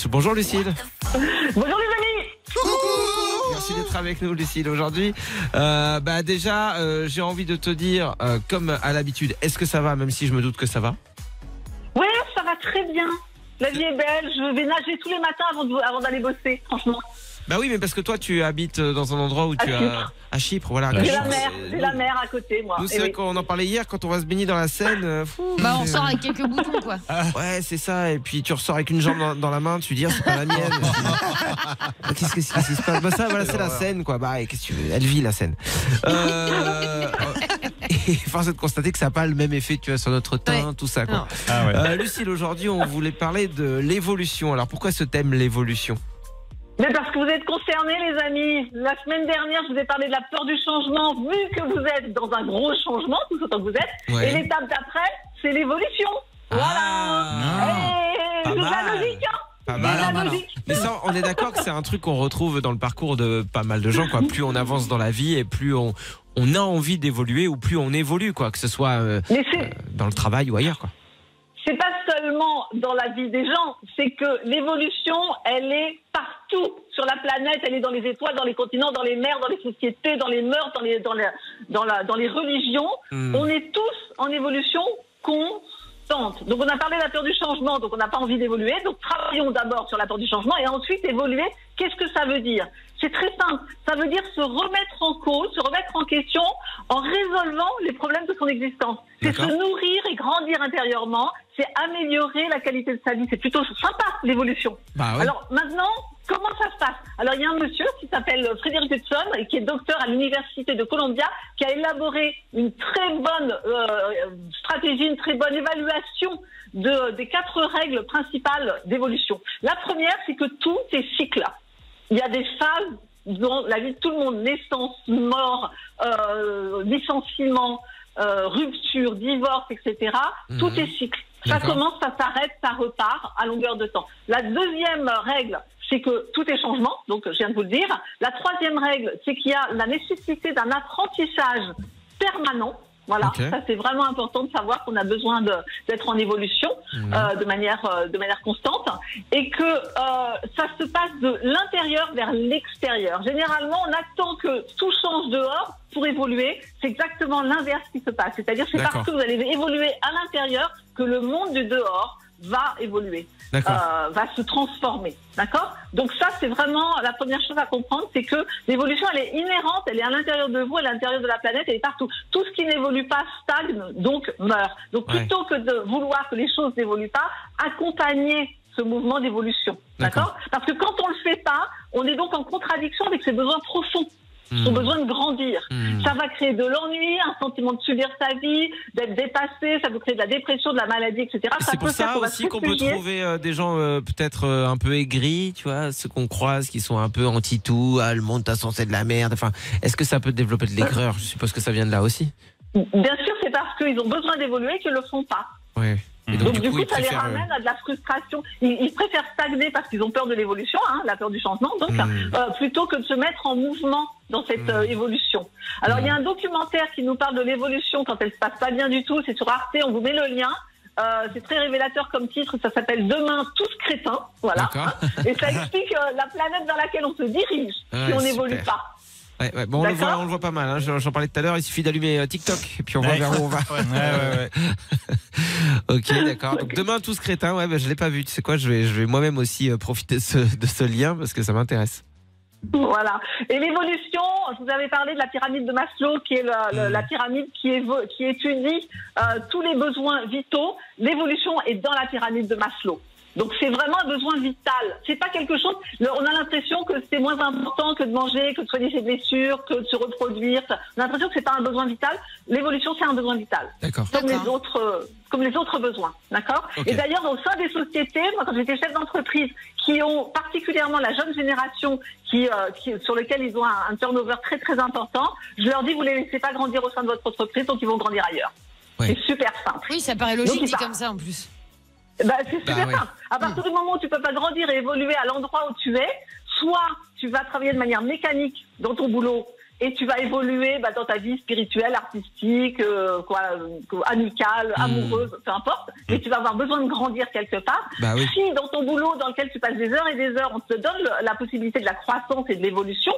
Bonjour Lucille. Bonjour les amis. Coucou. Merci d'être avec nous Lucille aujourd'hui. J'ai envie de te dire, comme à l'habitude, est-ce que ça va, même si je me doute que ça va? Ouais, ça va très bien. La vie est belle, je vais nager tous les matins avant d'aller bosser, franchement. Bah oui, mais parce que toi tu habites dans un endroit où tu as... À Chypre, voilà. J'ai la mer à côté, moi. Nous, c'est vrai qu'on en parlait hier, quand on va se baigner dans la Seine. On sort avec quelques boutons, quoi. Ouais, c'est ça. Et puis tu ressors avec une jambe dans la main, tu dis, c'est pas la mienne. Qu'est-ce qui se passe? Bah ça, voilà, c'est la Seine, quoi. Bah, qu'est-ce que tu veux? Elle vit la Seine. Et force est de constater que ça n'a pas le même effet, tu vois, sur notre teint, tout ça, quoi. Lucille, aujourd'hui, on voulait parler de l'évolution. Alors, pourquoi ce thème, l'évolution? Mais parce que vous êtes concernés, les amis. La semaine dernière, je vous ai parlé de la peur du changement, vu que vous êtes dans un gros changement, tout autant que vous êtes. Ouais. Et l'étape d'après, c'est l'évolution. Voilà. C'est de la logique, hein. Pas mal. Mais ça, on est d'accord que c'est un truc qu'on retrouve dans le parcours de pas mal de gens, quoi. Plus on avance dans la vie et plus on a envie d'évoluer, ou plus on évolue, quoi, que ce soit dans le travail ou ailleurs, quoi. C'est pas seulement dans la vie des gens, c'est que l'évolution, elle est partout sur la planète, elle est dans les étoiles, dans les continents, dans les mers, dans les sociétés, dans les mœurs, dans les religions. On est tous en évolution constante. Donc on a parlé de la peur du changement, donc on n'a pas envie d'évoluer. Donc travaillons d'abord sur la peur du changement et ensuite évoluer. Qu'est-ce que ça veut dire? C'est très simple. Ça veut dire se remettre en cause, se remettre en question en résolvant les problèmes de son existence. C'est se nourrir et grandir intérieurement. C'est améliorer la qualité de sa vie. C'est plutôt sympa, l'évolution. Bah ouais. Alors maintenant, comment ça se passe? Alors il y a un monsieur qui s'appelle Frédéric Hudson et qui est docteur à l'université de Columbia, qui a élaboré une très bonne stratégie, une très bonne évaluation des 4 règles principales d'évolution. La première, c'est que tout est cycle. Il y a des phases dans la vie de tout le monde: naissance, mort, licenciement, rupture, divorce, etc. Tout est cycle. Ça commence, ça s'arrête, ça repart à longueur de temps. La deuxième règle, c'est que tout est changement, donc je viens de vous le dire. La troisième règle, c'est qu'il y a la nécessité d'un apprentissage permanent. Voilà, ça c'est vraiment important de savoir qu'on a besoin d'être en évolution de manière constante, et que ça se passe de l'intérieur vers l'extérieur. Généralement, on attend que tout change dehors pour évoluer. C'est exactement l'inverse qui se passe. C'est-à-dire que c'est parce que vous allez évoluer à l'intérieur que le monde du dehors va évoluer, va se transformer. D'accord? Donc ça, c'est vraiment la première chose à comprendre, c'est que l'évolution, elle est inhérente, elle est à l'intérieur de vous, à l'intérieur de la planète, elle est partout. Tout ce qui n'évolue pas stagne, donc meurt. Donc plutôt que de vouloir que les choses n'évoluent pas, accompagner ce mouvement d'évolution. D'accord? Parce que quand on le fait pas, on est donc en contradiction avec ses besoins profonds. Son besoin de grandir. Ça va créer de l'ennui, un sentiment de subir sa vie, d'être dépassé, ça peut créer de la dépression, de la maladie, etc. C'est pour ça aussi qu'on peut trouver des gens peut-être un peu aigris, tu vois, ceux qu'on croise qui sont un peu anti-tout, le monde de toute façon c'est de la merde. Enfin, est-ce que ça peut développer de l'aigreur? Je suppose que ça vient de là aussi. Bien sûr, c'est parce qu'ils ont besoin d'évoluer et qu'ils ne le font pas. Oui. Et donc du coup, ça les ramène à de la frustration. Ils préfèrent stagner parce qu'ils ont peur de l'évolution, la peur du changement, donc, plutôt que de se mettre en mouvement dans cette évolution. Alors, il y a un documentaire qui nous parle de l'évolution quand elle se passe pas bien du tout. C'est sur Arte, on vous met le lien. C'est très révélateur comme titre, ça s'appelle Demain tous crétins, voilà. Et ça explique la planète vers laquelle on se dirige si on n'évolue pas. Bon, on le voit pas mal, hein. J'en parlais tout à l'heure, il suffit d'allumer TikTok et puis on voit vers où on va. Ok, d'accord. Donc demain tous crétins, je l'ai pas vu. Tu sais quoi, je vais moi-même aussi profiter de ce lien parce que ça m'intéresse. Voilà. Et l'évolution, je vous avais parlé de la pyramide de Maslow, qui est la pyramide qui étudie tous les besoins vitaux. L'évolution est dans la pyramide de Maslow. Donc c'est vraiment un besoin vital. C'est pas quelque chose. On a l'impression que c'est moins important que de manger, que de soigner ses blessures, que de se reproduire. On a l'impression que c'est pas un besoin vital. L'évolution, c'est un besoin vital. Comme les autres besoins. D'accord. Et d'ailleurs, au sein des sociétés, moi, quand j'étais chef d'entreprise, qui ont particulièrement la jeune génération, sur lequel ils ont un turnover très très important, je leur dis, vous les laissez pas grandir au sein de votre entreprise, donc ils vont grandir ailleurs. C'est super simple. Oui, ça paraît logique dit comme ça en plus. C'est super simple. À partir du moment où tu peux pas grandir et évoluer à l'endroit où tu es, soit tu vas travailler de manière mécanique dans ton boulot et tu vas évoluer dans ta vie spirituelle, artistique, amicale, amoureuse, peu importe. Mais tu vas avoir besoin de grandir quelque part. Si dans ton boulot dans lequel tu passes des heures et des heures, on te donne la possibilité de la croissance et de l'évolution,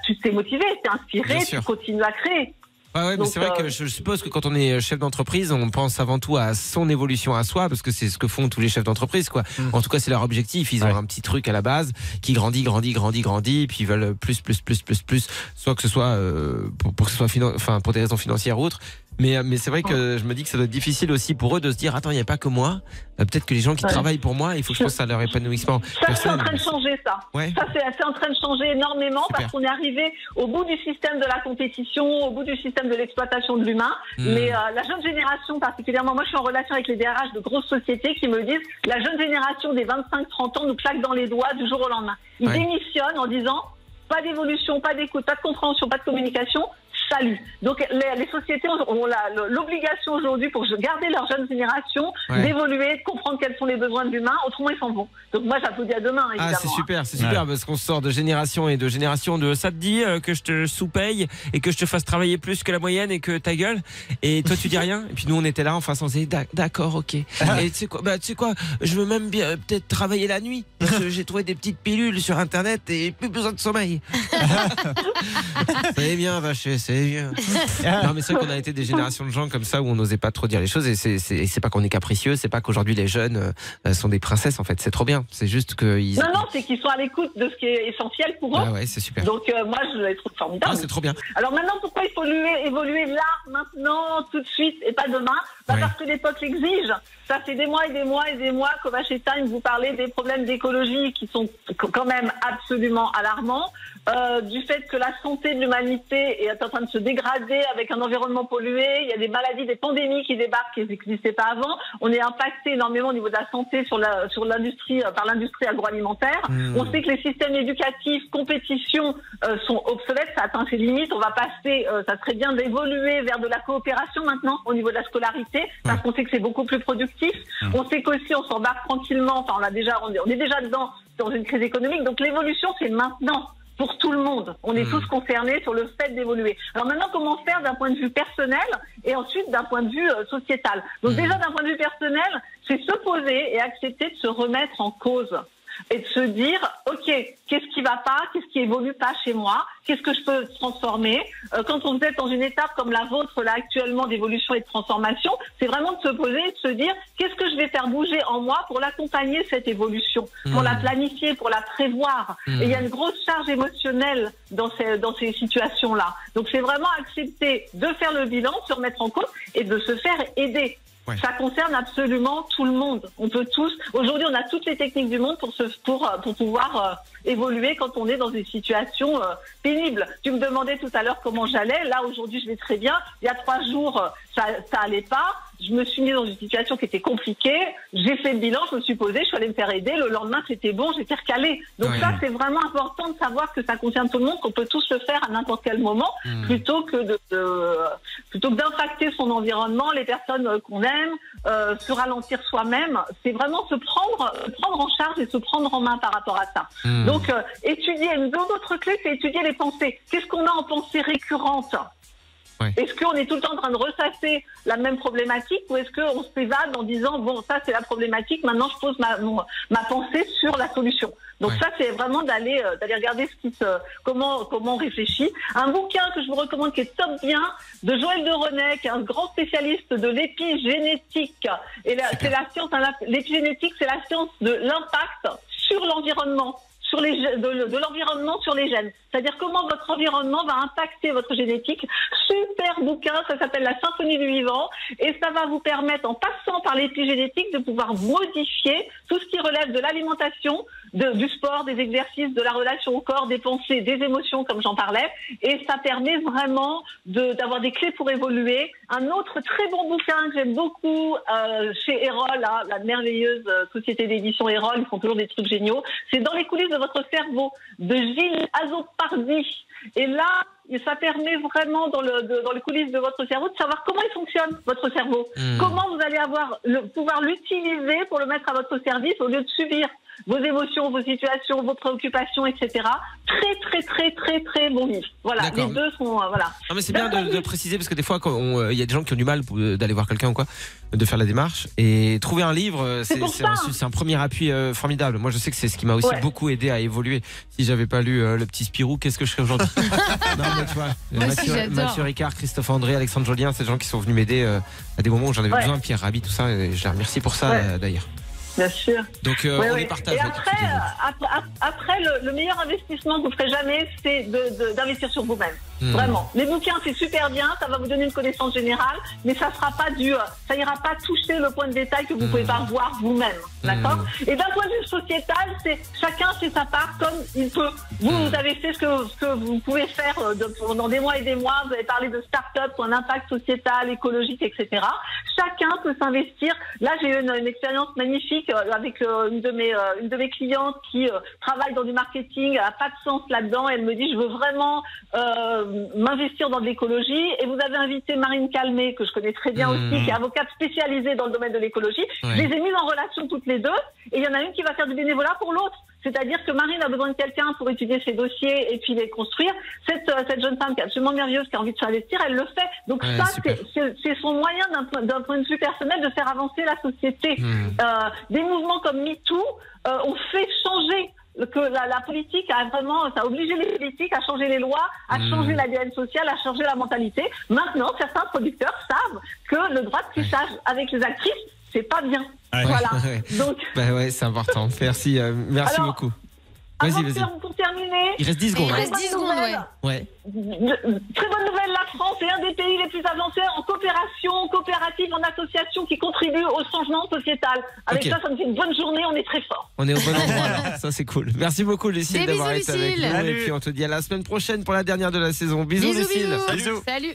tu t'es motivé, t'es inspiré, tu continues à créer. Ouais, mais c'est vrai que je suppose que quand on est chef d'entreprise, on pense avant tout à son évolution à soi, parce que c'est ce que font tous les chefs d'entreprise, quoi. En tout cas, c'est leur objectif. Ils ont un petit truc à la base qui grandit, puis ils veulent plus, soit que ce soit pour que ce soit pour des raisons financières ou autres. Mais c'est vrai que je me dis que ça doit être difficile aussi pour eux de se dire attends, il n'y a pas que moi. Peut-être que les gens qui travaillent pour moi, il faut que je pense à leur épanouissement. Ça, c'est en train de changer, ça. Ça, c'est en train de changer énormément. Super. Parce qu'on est arrivé au bout du système de la compétition, au bout du système de l'exploitation de l'humain. Mais la jeune génération, particulièrement, moi, je suis en relation avec les DRH de grosses sociétés qui me disent la jeune génération des 25-30 ans nous claque dans les doigts du jour au lendemain. Ils démissionnent en disant pas d'évolution, pas d'écoute, pas de compréhension, pas de communication. Salut. Donc les sociétés ont l'obligation aujourd'hui pour garder leur jeune génération d'évoluer, de comprendre quels sont les besoins de l'humain, autrement ils s'en vont. Donc moi j'applaudis à demain évidemment. C'est super parce qu'on sort de génération et de génération de ça te dit que je te sous-paye et que je te fasse travailler plus que la moyenne et que ta gueule et toi tu dis rien et puis nous on était là enfin on se disait d'accord ok et tu sais quoi je veux même bien peut-être travailler la nuit parce que j'ai trouvé des petites pilules sur internet et plus besoin de sommeil. C'est bien vaché, c'est bien. Non mais c'est vrai qu'on a été des générations de gens comme ça où on n'osait pas trop dire les choses et c'est pas qu'on est capricieux, c'est pas qu'aujourd'hui les jeunes sont des princesses en fait, c'est trop bien, c'est juste qu'ils... Non, c'est qu'ils sont à l'écoute de ce qui est essentiel pour eux. Ouais, c'est super. Donc moi je trouve formidable. C'est trop bien. Alors maintenant pourquoi il faut évoluer là, maintenant, tout de suite et pas demain? Parce que l'époque l'exige. Ça fait des mois et des mois et des mois qu'Ovachet Time vous parlez des problèmes d'écologie qui sont quand même absolument alarmants, du fait que la santé de l'humanité est en train de se dégrader avec un environnement pollué, il y a des maladies, des pandémies qui débarquent qui n'existaient pas avant, on est impacté énormément au niveau de la santé sur l'industrie, par l'industrie agroalimentaire, on sait que les systèmes éducatifs, compétition sont obsolètes, ça atteint ses limites, on va passer, ça serait bien d'évoluer vers de la coopération maintenant au niveau de la scolarité, parce qu'on sait que c'est beaucoup plus productif. On sait qu'aussi on s'embarque tranquillement, on est déjà dedans dans une crise économique, donc l'évolution c'est maintenant pour tout le monde. On est tous concernés sur le fait d'évoluer. Alors maintenant, comment faire d'un point de vue personnel et ensuite d'un point de vue sociétal. Donc déjà d'un point de vue personnel, c'est se poser et accepter de se remettre en cause. Et de se dire, ok, qu'est-ce qui va pas, qu'est-ce qui évolue pas chez moi, qu'est-ce que je peux transformer. Quand on est dans une étape comme la vôtre là actuellement d'évolution et de transformation, c'est vraiment de se poser et de se dire, qu'est-ce que je vais faire bouger en moi pour l'accompagner cette évolution, pour la planifier, pour la prévoir. Et il y a une grosse charge émotionnelle dans ces situations-là. Donc c'est vraiment accepter de faire le bilan, de se remettre en cause et de se faire aider. Ça concerne absolument tout le monde. On peut tous. Aujourd'hui, on a toutes les techniques du monde pour pouvoir évoluer quand on est dans une situation pénible. Tu me demandais tout à l'heure comment j'allais. Là, aujourd'hui, je vais très bien. Il y a 3 jours, ça allait pas. Je me suis mise dans une situation qui était compliquée. J'ai fait le bilan, je me suis posée, je suis allée me faire aider. Le lendemain, c'était bon, j'étais recalée. Donc ça, c'est vraiment important de savoir que ça concerne tout le monde, qu'on peut tous le faire à n'importe quel moment, plutôt que d'impacter son environnement, les personnes qu'on aime, se ralentir soi-même. C'est vraiment se prendre en charge et se prendre en main par rapport à ça. Donc, étudier, une autre clé, c'est étudier les pensées. Qu'est-ce qu'on a en pensée récurrente? Est-ce qu'on est tout le temps en train de ressasser la même problématique ou est-ce qu'on s'évade en disant bon ça c'est la problématique, maintenant je pose ma pensée sur la solution. Donc ça c'est vraiment d'aller regarder comment on réfléchit. Un bouquin que je vous recommande qui est top bien de Joël de René, qui est un grand spécialiste de l'épigénétique. Et c'est la science, l'épigénétique c'est la science de l'impact sur l'environnement. De l'environnement sur les gènes. C'est-à-dire comment votre environnement va impacter votre génétique. Super bouquin, ça s'appelle La Symphonie du vivant et ça va vous permettre, en passant par l'épigénétique, de pouvoir modifier tout ce qui relève de l'alimentation, du sport, des exercices, de la relation au corps, des pensées, des émotions, comme j'en parlais. Et ça permet vraiment d'avoir des clés pour évoluer. Un autre très bon bouquin que j'aime beaucoup chez Erol, la merveilleuse société d'édition Erol, ils font toujours des trucs géniaux, c'est Dans les coulisses de votre cerveau, de Gilles Azopardi. Et là, ça permet vraiment dans les coulisses de votre cerveau de savoir comment il fonctionne, votre cerveau. Comment vous allez pouvoir l'utiliser pour le mettre à votre service au lieu de subir vos émotions, vos situations, vos préoccupations, etc. Très, très, très, très, très bon livre. Voilà, les deux sont... voilà. Non, mais c'est bien de préciser, parce que des fois, il y a des gens qui ont du mal d'aller voir quelqu'un ou quoi, de faire la démarche. Et trouver un livre, c'est un premier appui formidable. Moi, je sais que c'est ce qui m'a aussi beaucoup aidé à évoluer. Si j'avais pas lu Le Petit Spirou, qu'est-ce que je serais aujourd'hui? Non, mais tu vois, Mathieu Ricard, Christophe André, Alexandre Jolien, c'est des gens qui sont venus m'aider à des moments où j'en avais besoin, Pierre Rabhi, tout ça, et je les remercie pour ça d'ailleurs. Bien sûr. Donc on les partage. Et après le meilleur investissement que vous ferez jamais, c'est d'investir sur vous-même. Vraiment. Les bouquins, c'est super bien, ça va vous donner une connaissance générale, mais ça ira pas toucher le point de détail que vous pouvez pas voir vous-même. D'accord? Et d'un point de vue sociétal, chacun fait sa part comme il peut. Vous avez fait ce que vous pouvez faire pendant des mois et des mois. Vous avez parlé de start-up, un impact sociétal, écologique, etc. Chacun peut s'investir. Là, j'ai eu une expérience magnifique avec une de mes clientes qui travaille dans du marketing, a pas de sens là-dedans. Elle me dit, je veux vraiment m'investir dans de l'écologie. Et vous avez invité Marine Calmet, que je connais très bien aussi, qui est avocate spécialisée dans le domaine de l'écologie. Je les ai mises en relation toutes les deux. Et il y en a une qui va faire du bénévolat pour l'autre. C'est-à-dire que Marine a besoin de quelqu'un pour étudier ses dossiers et puis les construire. Cette jeune femme qui est absolument merveilleuse, qui a envie de s'investir, elle le fait. Donc c'est son moyen d'un point de vue personnel de faire avancer la société. Des mouvements comme MeToo ont fait changer que la politique a vraiment, ça a obligé les politiques à changer les lois, à changer l'ADN social, à changer la mentalité. Maintenant, certains producteurs savent que le droit de clichage avec les actrices, c'est pas bien. Voilà. Donc, c'est important. Merci, merci beaucoup. Vas-y. Pour terminer, il reste 10 secondes. Il reste 10 secondes, ouais. Très bonne nouvelle, la France est un des pays les plus avancés en coopération, en coopérative, en association qui contribue au changement sociétal. Avec ça me fait une bonne journée, on est très fort. On est au bon endroit alors, ça c'est cool. Merci beaucoup Lucille d'avoir été avec nous. Et puis on te dit à la semaine prochaine pour la dernière de la saison. Bisous Lucille. Salut.